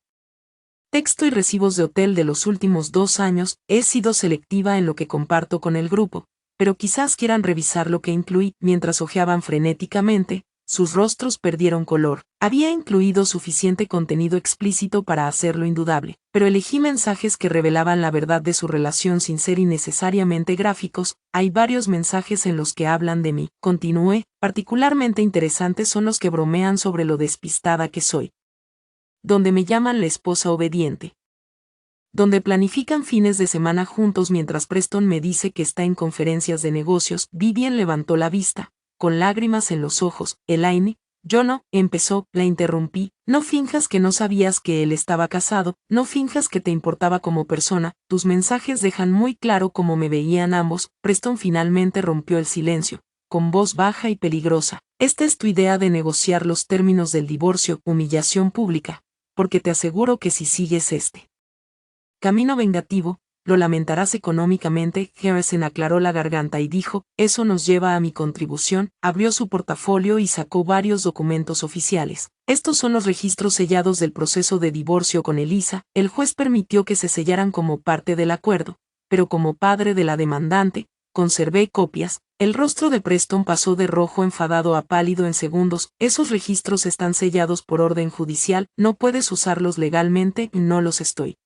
texto y recibos de hotel de los últimos 2 años. He sido selectiva en lo que comparto con el grupo, pero quizás quieran revisar lo que incluí. Mientras hojeaban frenéticamente, sus rostros perdieron color. Había incluido suficiente contenido explícito para hacerlo indudable, pero elegí mensajes que revelaban la verdad de su relación sin ser innecesariamente gráficos. Hay varios mensajes en los que hablan de mí, continué. Particularmente interesantes son los que bromean sobre lo despistada que soy, donde me llaman la esposa obediente, donde planifican fines de semana juntos mientras Preston me dice que está en conferencias de negocios. Vivian levantó la vista, con lágrimas en los ojos. Elaine, yo no, empezó. La interrumpí. No finjas que no sabías que él estaba casado, no finjas que te importaba como persona, tus mensajes dejan muy claro cómo me veían ambos. Preston finalmente rompió el silencio, con voz baja y peligrosa. Esta es tu idea de negociar los términos del divorcio, humillación pública, porque te aseguro que si sigues este camino vengativo, lo lamentarás económicamente. Harrison aclaró la garganta y dijo, eso nos lleva a mi contribución. Abrió su portafolio y sacó varios documentos oficiales. Estos son los registros sellados del proceso de divorcio con Elisa. El juez permitió que se sellaran como parte del acuerdo, pero como padre de la demandante, conservé copias. El rostro de Preston pasó de rojo enfadado a pálido en segundos. Esos registros están sellados por orden judicial, no puedes usarlos legalmente. No los estoy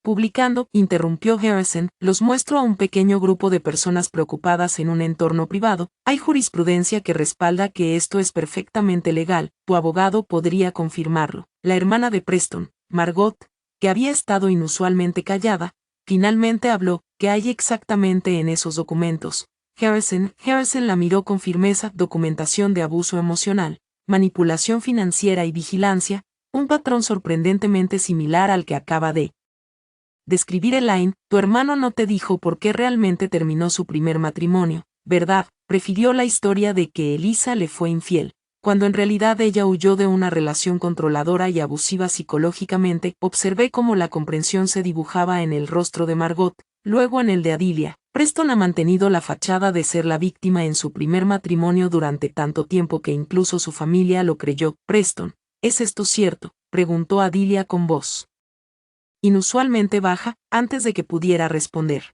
publicando, interrumpió Harrison. Los muestro a un pequeño grupo de personas preocupadas en un entorno privado. Hay jurisprudencia que respalda que esto es perfectamente legal. Tu abogado podría confirmarlo. La hermana de Preston, Margot, que había estado inusualmente callada, finalmente habló. ¿Qué hay exactamente en esos documentos? Harrison la miró con firmeza. Documentación de abuso emocional, manipulación financiera y vigilancia, un patrón sorprendentemente similar al que acaba de describir Elaine. Tu hermano no te dijo por qué realmente terminó su primer matrimonio, ¿verdad, prefirió la historia de que Elisa le fue infiel, cuando en realidad ella huyó de una relación controladora y abusiva psicológicamente. Observé cómo la comprensión se dibujaba en el rostro de Margot, luego en el de Adelia. Preston ha mantenido la fachada de ser la víctima en su primer matrimonio durante tanto tiempo que incluso su familia lo creyó. Preston, ¿es esto cierto?, preguntó Adelia con voz inusualmente baja, antes de que pudiera responder.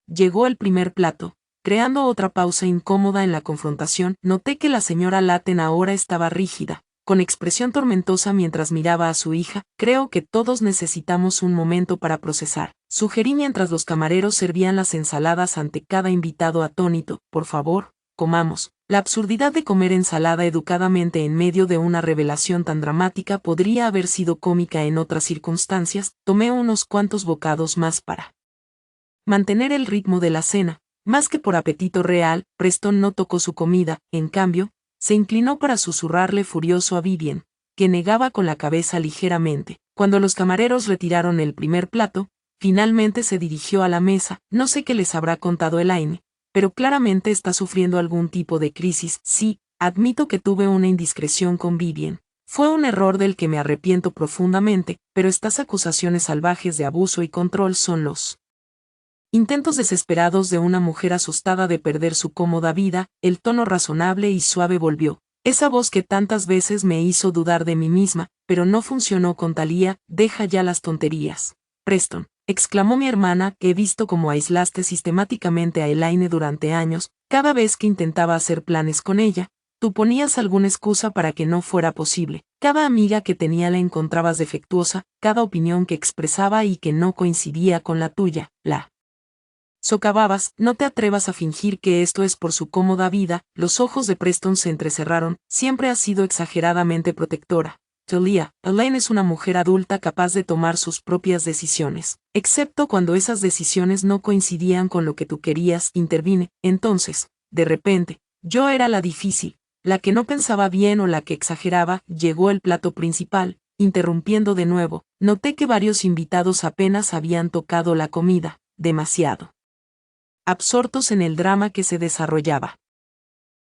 Llegó el primer plato. Creando otra pausa incómoda en la confrontación, noté que la señora Latten ahora estaba rígida, con expresión tormentosa mientras miraba a su hija. Creo que todos necesitamos un momento para procesar, sugerí mientras los camareros servían las ensaladas ante cada invitado atónito. Por favor, comamos. La absurdidad de comer ensalada educadamente en medio de una revelación tan dramática podría haber sido cómica en otras circunstancias. Tomé unos cuantos bocados más para mantener el ritmo de la cena. Más que por apetito real, Preston no tocó su comida. En cambio, se inclinó para susurrarle furioso a Vivian, que negaba con la cabeza ligeramente. Cuando los camareros retiraron el primer plato, finalmente se dirigió a la mesa. No sé qué les habrá contado Elaine, pero claramente está sufriendo algún tipo de crisis. Sí, admito que tuve una indiscreción con Vivian. Fue un error del que me arrepiento profundamente, pero estas acusaciones salvajes de abuso y control son los intentos desesperados de una mujer asustada de perder su cómoda vida. El tono razonable y suave volvió. Esa voz que tantas veces me hizo dudar de mí misma, pero no funcionó con Thalía. Deja ya las tonterías, Preston, exclamó mi hermana, que he visto cómo aislaste sistemáticamente a Elaine durante años. Cada vez que intentaba hacer planes con ella, tú ponías alguna excusa para que no fuera posible. Cada amiga que tenía la encontrabas defectuosa, cada opinión que expresaba y que no coincidía con la tuya, la socavabas. No te atrevas a fingir que esto es por su cómoda vida. Los ojos de Preston se entrecerraron. Siempre has sido exageradamente protectora, Thalía. Elaine es una mujer adulta capaz de tomar sus propias decisiones, excepto cuando esas decisiones no coincidían con lo que tú querías. Intervine. Entonces, de repente, yo era la difícil, la que no pensaba bien o la que exageraba. Llegó el plato principal, interrumpiendo de nuevo. Noté que varios invitados apenas habían tocado la comida, demasiado absortos en el drama que se desarrollaba.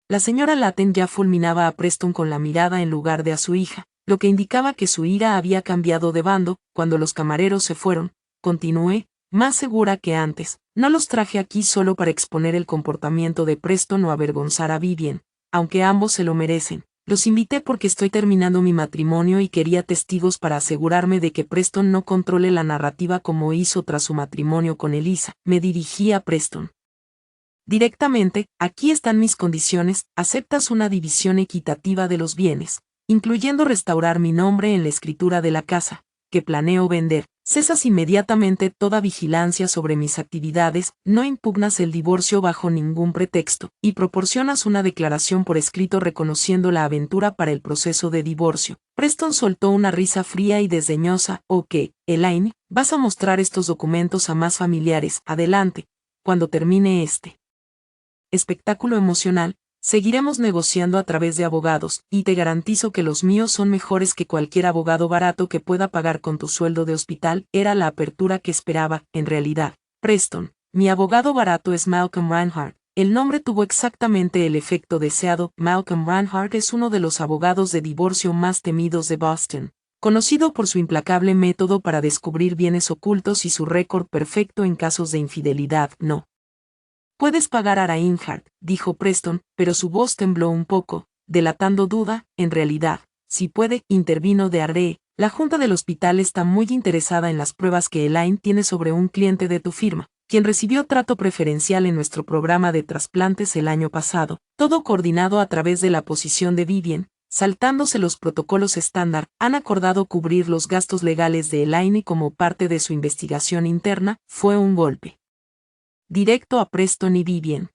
La señora Latten ya fulminaba a Preston con la mirada en lugar de a su hija, lo que indicaba que su ira había cambiado de bando. Cuando los camareros se fueron, continué, más segura que antes. No los traje aquí solo para exponer el comportamiento de Preston o avergonzar a Vivian, aunque ambos se lo merecen. Los invité porque estoy terminando mi matrimonio y quería testigos para asegurarme de que Preston no controle la narrativa como hizo tras su matrimonio con Elisa. Me dirigí a Preston directamente. Aquí están mis condiciones. ¿Aceptas una división equitativa de los bienes, incluyendo restaurar mi nombre en la escritura de la casa que planeo vender? Cesas inmediatamente toda vigilancia sobre mis actividades, no impugnas el divorcio bajo ningún pretexto, y proporcionas una declaración por escrito reconociendo la aventura para el proceso de divorcio. Preston soltó una risa fría y desdeñosa. Ok, Elaine, vas a mostrar estos documentos a más familiares. Adelante. Cuando termine este espectáculo emocional, seguiremos negociando a través de abogados, y te garantizo que los míos son mejores que cualquier abogado barato que pueda pagar con tu sueldo de hospital. Era la apertura que esperaba. En realidad, Preston, mi abogado barato es Malcolm Reinhardt. El nombre tuvo exactamente el efecto deseado. Malcolm Reinhardt es uno de los abogados de divorcio más temidos de Boston, conocido por su implacable método para descubrir bienes ocultos y su récord perfecto en casos de infidelidad. No puedes pagar a Reinhardt, dijo Preston, pero su voz tembló un poco, delatando duda. En realidad, si puede, intervino Dearre. La junta del hospital está muy interesada en las pruebas que Elaine tiene sobre un cliente de tu firma, quien recibió trato preferencial en nuestro programa de trasplantes el año pasado, todo coordinado a través de la posición de Vivian, saltándose los protocolos estándar. Han acordado cubrir los gastos legales de Elaine como parte de su investigación interna. Fue un golpe directo a Preston y Vivian.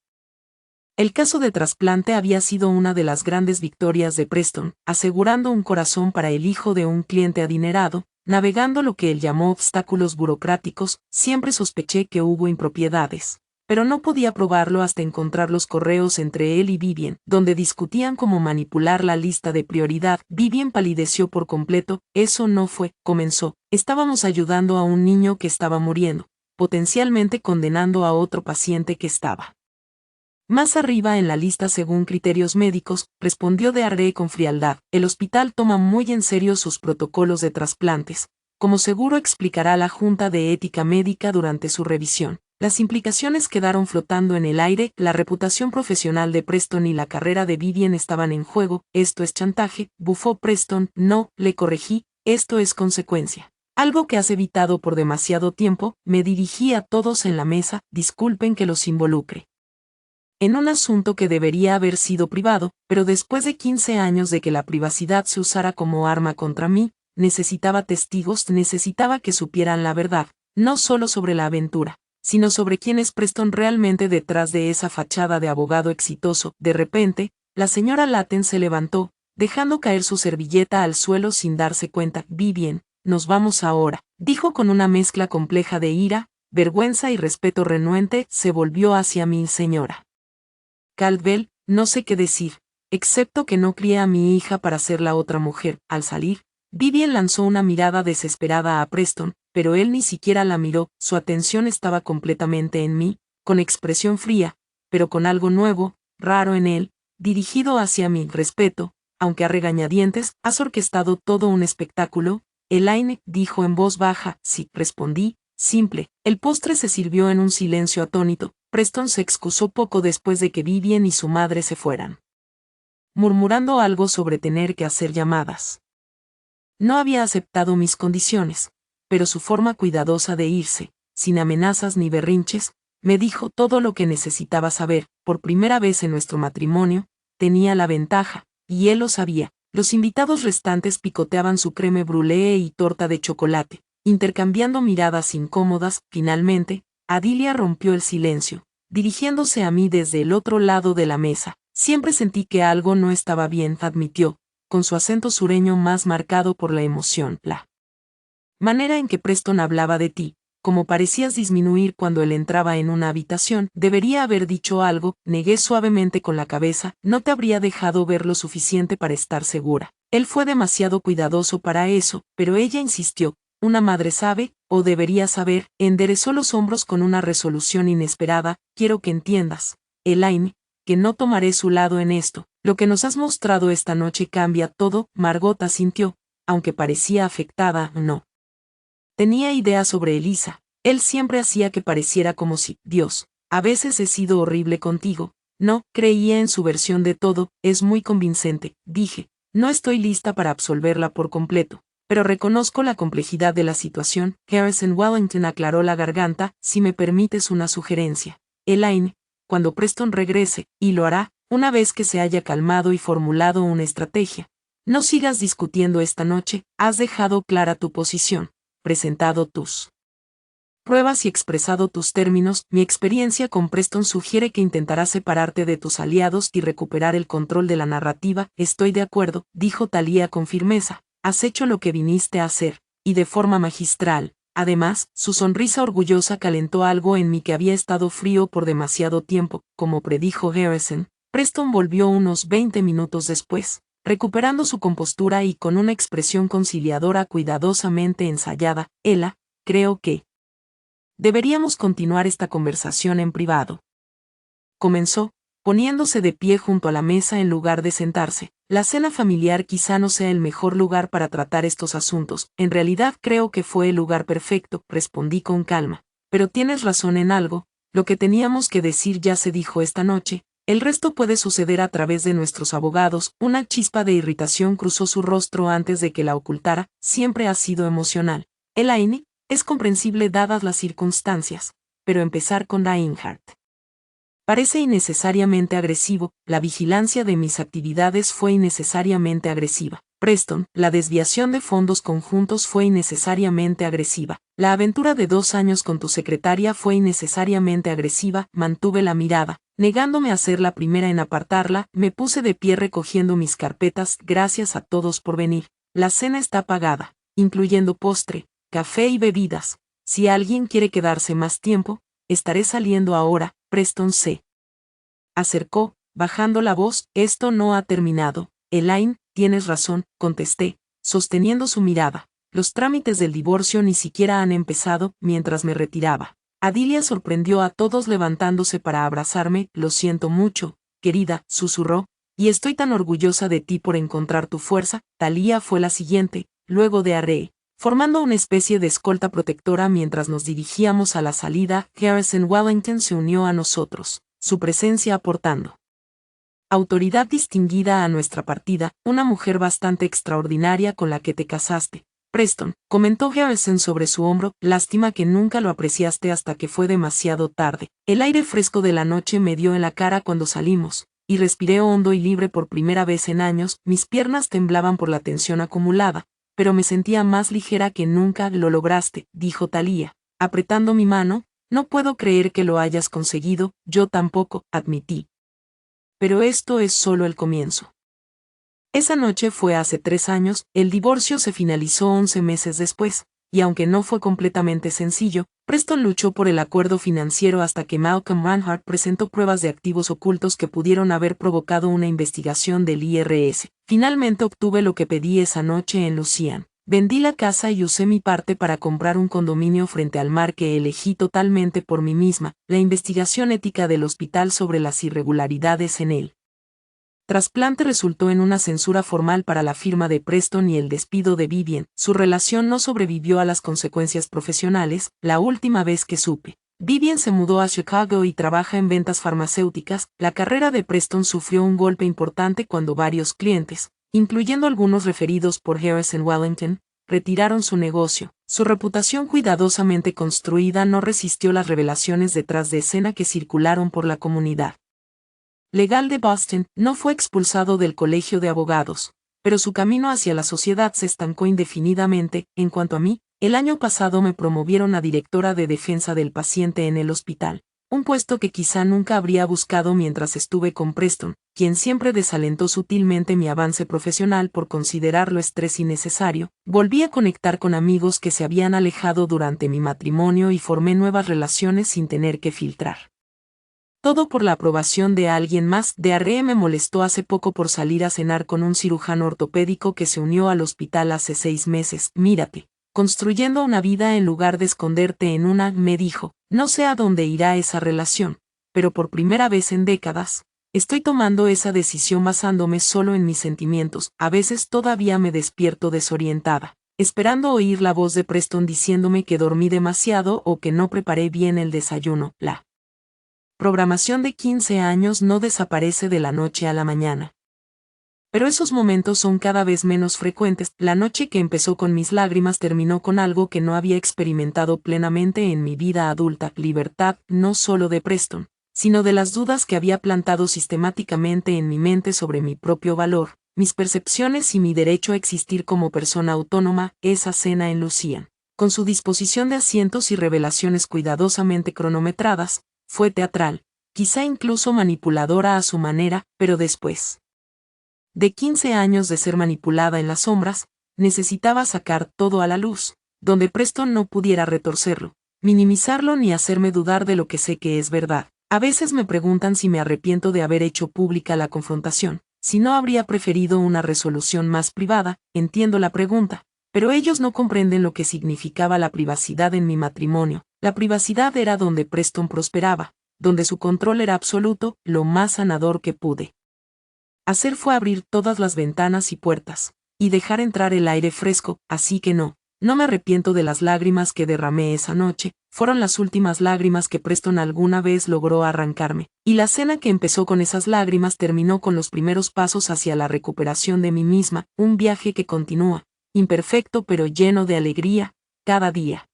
El caso de trasplante había sido una de las grandes victorias de Preston, asegurando un corazón para el hijo de un cliente adinerado, navegando lo que él llamó obstáculos burocráticos. Siempre sospeché que hubo impropiedades, pero no podía probarlo hasta encontrar los correos entre él y Vivian, donde discutían cómo manipular la lista de prioridad. Vivian palideció por completo. Eso no fue, comenzó. Estábamos ayudando a un niño que estaba muriendo, potencialmente condenando a otro paciente que estaba Más arriba en la lista según criterios médicos, respondió Dearre con frialdad. El hospital toma muy en serio sus protocolos de trasplantes, como seguro explicará la Junta de Ética Médica durante su revisión. Las implicaciones quedaron flotando en el aire, la reputación profesional de Preston y la carrera de Vivien estaban en juego. Esto es chantaje, bufó Preston. No, le corregí, esto es consecuencia. Algo que has evitado por demasiado tiempo. Me dirigí a todos en la mesa, disculpen que los involucre en un asunto que debería haber sido privado, pero después de 15 años de que la privacidad se usara como arma contra mí, necesitaba testigos, necesitaba que supieran la verdad, no solo sobre la aventura, sino sobre quién es Preston realmente detrás de esa fachada de abogado exitoso. De repente, la señora Latten se levantó, dejando caer su servilleta al suelo sin darse cuenta. Vivien, nos vamos ahora, dijo con una mezcla compleja de ira, vergüenza y respeto renuente. Se volvió hacia mí. Señora Caldwell, no sé qué decir, excepto que no crié a mi hija para ser la otra mujer. Al salir, Vivien lanzó una mirada desesperada a Preston, pero él ni siquiera la miró. Su atención estaba completamente en mí, con expresión fría, pero con algo nuevo, raro en él, dirigido hacia mi respeto, aunque a regañadientes. ¿Has orquestado todo un espectáculo? Elaine, dijo en voz baja. Sí, respondí, simple. El postre se sirvió en un silencio atónito. Preston se excusó poco después de que Vivien y su madre se fueran, murmurando algo sobre tener que hacer llamadas. No había aceptado mis condiciones, pero su forma cuidadosa de irse, sin amenazas ni berrinches, me dijo todo lo que necesitaba saber. Por primera vez en nuestro matrimonio, tenía la ventaja, y él lo sabía. Los invitados restantes picoteaban su crème brûlée y torta de chocolate, intercambiando miradas incómodas. Finalmente, Adilia rompió el silencio, dirigiéndose a mí desde el otro lado de la mesa. Siempre sentí que algo no estaba bien, admitió, con su acento sureño más marcado por la emoción. La manera en que Preston hablaba de ti, como parecías disminuir cuando él entraba en una habitación. Debería haber dicho algo, negué suavemente con la cabeza. No te habría dejado ver lo suficiente para estar segura. Él fue demasiado cuidadoso para eso, pero ella insistió. Una madre sabe, o debería saber. Enderezó los hombros con una resolución inesperada. Quiero que entiendas, Elaine, que no tomaré su lado en esto. Lo que nos has mostrado esta noche cambia todo. Margot asintió, aunque parecía afectada. No tenía idea sobre Elisa. Él siempre hacía que pareciera como si, Dios, a veces he sido horrible contigo. No, creía en su versión de todo. Es muy convincente, dije. No estoy lista para absolverla por completo, pero reconozco la complejidad de la situación. Harrison Wellington aclaró la garganta. Si me permites una sugerencia, Elaine, cuando Preston regrese, y lo hará, una vez que se haya calmado y formulado una estrategia, no sigas discutiendo esta noche. Has dejado clara tu posición, presentado tus pruebas y expresado tus términos. Mi experiencia con Preston sugiere que intentarás separarte de tus aliados y recuperar el control de la narrativa. Estoy de acuerdo, dijo Thalia con firmeza. Has hecho lo que viniste a hacer, y de forma magistral. Además, su sonrisa orgullosa calentó algo en mí que había estado frío por demasiado tiempo. Como predijo Harrison, Preston volvió unos 20 minutos después, recuperando su compostura y con una expresión conciliadora cuidadosamente ensayada. Ella, creo que deberíamos continuar esta conversación en privado. Comenzó, poniéndose de pie junto a la mesa en lugar de sentarse. La cena familiar quizá no sea el mejor lugar para tratar estos asuntos. En realidad creo que fue el lugar perfecto, respondí con calma. Pero tienes razón en algo, lo que teníamos que decir ya se dijo esta noche. El resto puede suceder a través de nuestros abogados. Una chispa de irritación cruzó su rostro antes de que la ocultara. Siempre ha sido emocional. Elaine, es comprensible dadas las circunstancias, pero empezar con Reinhardt parece innecesariamente agresivo. La vigilancia de mis actividades fue innecesariamente agresiva. Preston, la desviación de fondos conjuntos fue innecesariamente agresiva. La aventura de 2 años con tu secretaria fue innecesariamente agresiva. Mantuve la mirada, negándome a ser la primera en apartarla. Me puse de pie recogiendo mis carpetas. Gracias a todos por venir. La cena está pagada, incluyendo postre, café y bebidas. Si alguien quiere quedarse más tiempo, estaré saliendo ahora. Preston se acercó, bajando la voz. Esto no ha terminado. Elaine, tienes razón, contesté, sosteniendo su mirada. Los trámites del divorcio ni siquiera han empezado. Mientras me retiraba, Adilia sorprendió a todos levantándose para abrazarme. Lo siento mucho, querida, susurró, y estoy tan orgullosa de ti por encontrar tu fuerza. Talia fue la siguiente, luego de Arree, formando una especie de escolta protectora mientras nos dirigíamos a la salida. Harrison Wellington se unió a nosotros, su presencia aportando autoridad distinguida a nuestra partida. Una mujer bastante extraordinaria con la que te casaste, Preston, comentó Harrison sobre su hombro. Lástima que nunca lo apreciaste hasta que fue demasiado tarde. El aire fresco de la noche me dio en la cara cuando salimos, y respiré hondo y libre por primera vez en años. Mis piernas temblaban por la tensión acumulada, pero me sentía más ligera que nunca. Lo lograste, dijo Talia, apretando mi mano. No puedo creer que lo hayas conseguido. Yo tampoco, admití. Pero esto es solo el comienzo. Esa noche fue hace 3 años. El divorcio se finalizó 11 meses después, y aunque no fue completamente sencillo, Preston luchó por el acuerdo financiero hasta que Malcolm Reinhardt presentó pruebas de activos ocultos que pudieron haber provocado una investigación del IRS. Finalmente obtuve lo que pedí esa noche en Lucian. Vendí la casa y usé mi parte para comprar un condominio frente al mar que elegí totalmente por mí misma. La investigación ética del hospital sobre las irregularidades en él trasplante resultó en una censura formal para la firma de Preston y el despido de Vivian. Su relación no sobrevivió a las consecuencias profesionales. La última vez que supe, Vivian se mudó a Chicago y trabaja en ventas farmacéuticas. La carrera de Preston sufrió un golpe importante cuando varios clientes, incluyendo algunos referidos por Harrison Wellington, retiraron su negocio. Su reputación cuidadosamente construida no resistió las revelaciones detrás de escena que circularon por la comunidad legal de Boston. No fue expulsado del colegio de abogados, pero su camino hacia la sociedad se estancó indefinidamente. En cuanto a mí, el año pasado me promovieron a directora de defensa del paciente en el hospital, un puesto que quizá nunca habría buscado mientras estuve con Preston, quien siempre desalentó sutilmente mi avance profesional por considerarlo estrés innecesario. Volví a conectar con amigos que se habían alejado durante mi matrimonio y formé nuevas relaciones sin tener que filtrar todo por la aprobación de alguien más. Arree me molestó hace poco por salir a cenar con un cirujano ortopédico que se unió al hospital hace 6 meses. Mírate, construyendo una vida en lugar de esconderte en una, me dijo. No sé a dónde irá esa relación, pero por primera vez en décadas, estoy tomando esa decisión basándome solo en mis sentimientos. A veces todavía me despierto desorientada, esperando oír la voz de Preston diciéndome que dormí demasiado o que no preparé bien el desayuno. La programación de 15 años no desaparece de la noche a la mañana. Pero esos momentos son cada vez menos frecuentes. La noche que empezó con mis lágrimas terminó con algo que no había experimentado plenamente en mi vida adulta: libertad, no solo de Preston, sino de las dudas que había plantado sistemáticamente en mi mente sobre mi propio valor, mis percepciones y mi derecho a existir como persona autónoma. Esa cena en Lucian, con su disposición de asientos y revelaciones cuidadosamente cronometradas, fue teatral, quizá incluso manipuladora a su manera, pero después de 15 años de ser manipulada en las sombras, necesitaba sacar todo a la luz, donde Preston no pudiera retorcerlo, minimizarlo ni hacerme dudar de lo que sé que es verdad. A veces me preguntan si me arrepiento de haber hecho pública la confrontación, si no habría preferido una resolución más privada. Entiendo la pregunta, pero ellos no comprenden lo que significaba la privacidad en mi matrimonio. La privacidad era donde Preston prosperaba, donde su control era absoluto. Lo más sanador que pude hacer fue abrir todas las ventanas y puertas, y dejar entrar el aire fresco. Así que no me arrepiento de las lágrimas que derramé esa noche. Fueron las últimas lágrimas que Preston alguna vez logró arrancarme, y la cena que empezó con esas lágrimas terminó con los primeros pasos hacia la recuperación de mí misma, un viaje que continúa, imperfecto pero lleno de alegría, cada día.